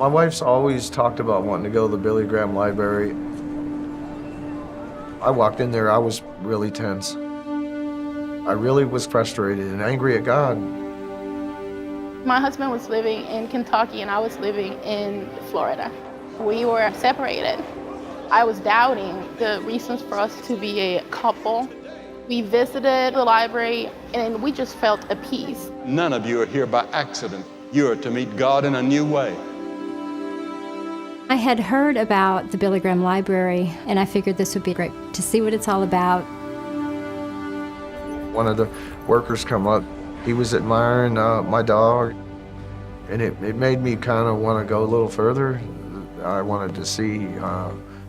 My wife's always talked about wanting to go to the Billy Graham Library. I walked in there, I was really tense. I really was frustrated and angry at God. My husband was living in Kentucky and I was living in Florida. We were separated. I was doubting the reasons for us to be a couple. We visited the library and we just felt a peace. None of you are here by accident. You are to meet God in a new way. I had heard about the Billy Graham Library, and I figured this would be great to see what it's all about. One of the workers come up. He was admiring my dog, and it made me kind of want to go a little further. I wanted to see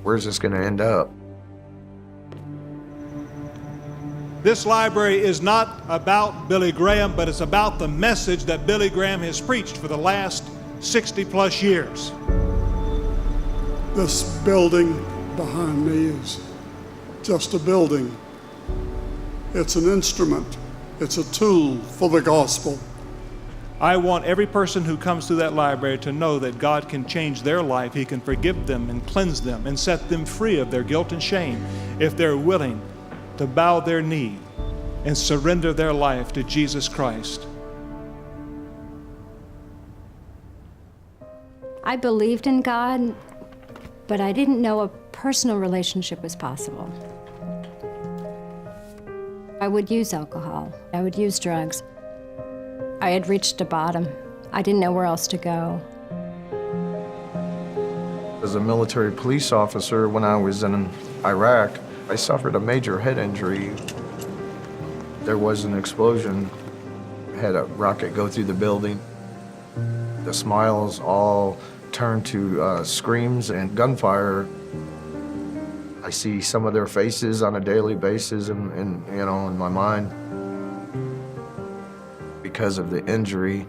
where's this going to end up. This library is not about Billy Graham, but it's about the message that Billy Graham has preached for the last 60+ years. This building behind me is just a building. It's an instrument. It's a tool for the gospel. I want every person who comes through that library to know that God can change their life. He can forgive them and cleanse them and set them free of their guilt and shame if they're willing to bow their knee and surrender their life to Jesus Christ. I believed in God, but I didn't know a personal relationship was possible. I would use alcohol. I would use drugs. I had reached a bottom. I didn't know where else to go. As a military police officer, when I was in Iraq, I suffered a major head injury. There was an explosion. Had a rocket go through the building. The smiles all turned to screams and gunfire. I see some of their faces on a daily basis in my mind. Because of the injury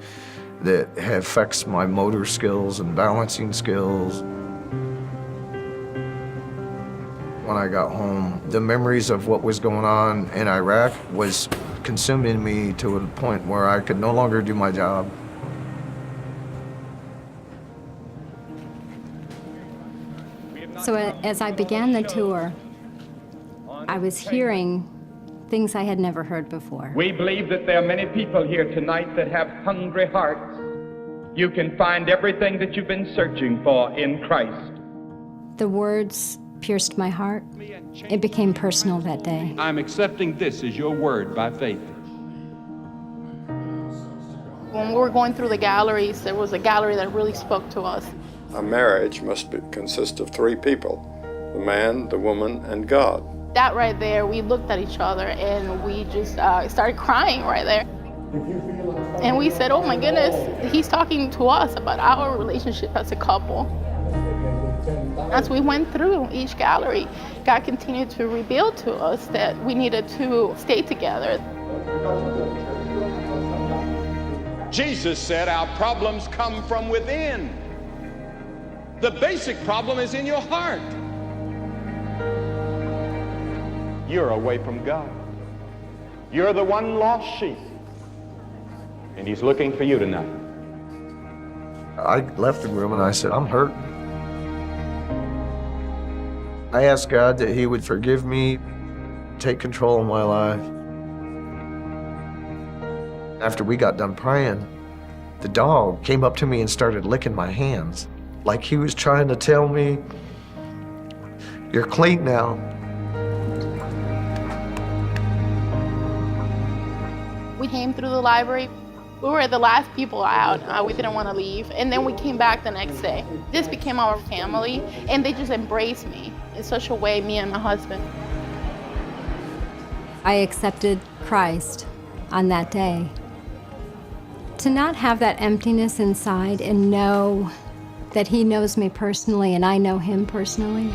that affects my motor skills and balancing skills. When I got home, the memories of what was going on in Iraq was consuming me to a point where I could no longer do my job. So as I began the tour, I was hearing things I had never heard before. We believe that there are many people here tonight that have hungry hearts. You can find everything that you've been searching for in Christ. The words pierced my heart. It became personal that day. I'm accepting this as your word by faith. When we were going through the galleries, there was a gallery that really spoke to us. A marriage must consist of 3 people, the man, the woman, and God. That right there, we looked at each other and we just started crying right there. And we said, oh my goodness, he's talking to us about our relationship as a couple. As we went through each gallery, God continued to reveal to us that we needed to stay together. Jesus said our problems come from within. The basic problem is in your heart. You're away from God. You're the one lost sheep. And he's looking for you tonight. I left the room and I said, I'm hurt. I asked God that he would forgive me, take control of my life. After we got done praying, the dog came up to me and started licking my hands, like he was trying to tell me, you're clean now. We came through the library. We were the last people out. We didn't want to leave. And then we came back the next day. This became our family, and they just embraced me in such a way, me and my husband. I accepted Christ on that day. To not have that emptiness inside and know that he knows me personally and I know him personally,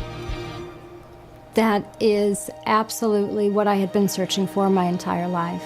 that is absolutely what I had been searching for my entire life.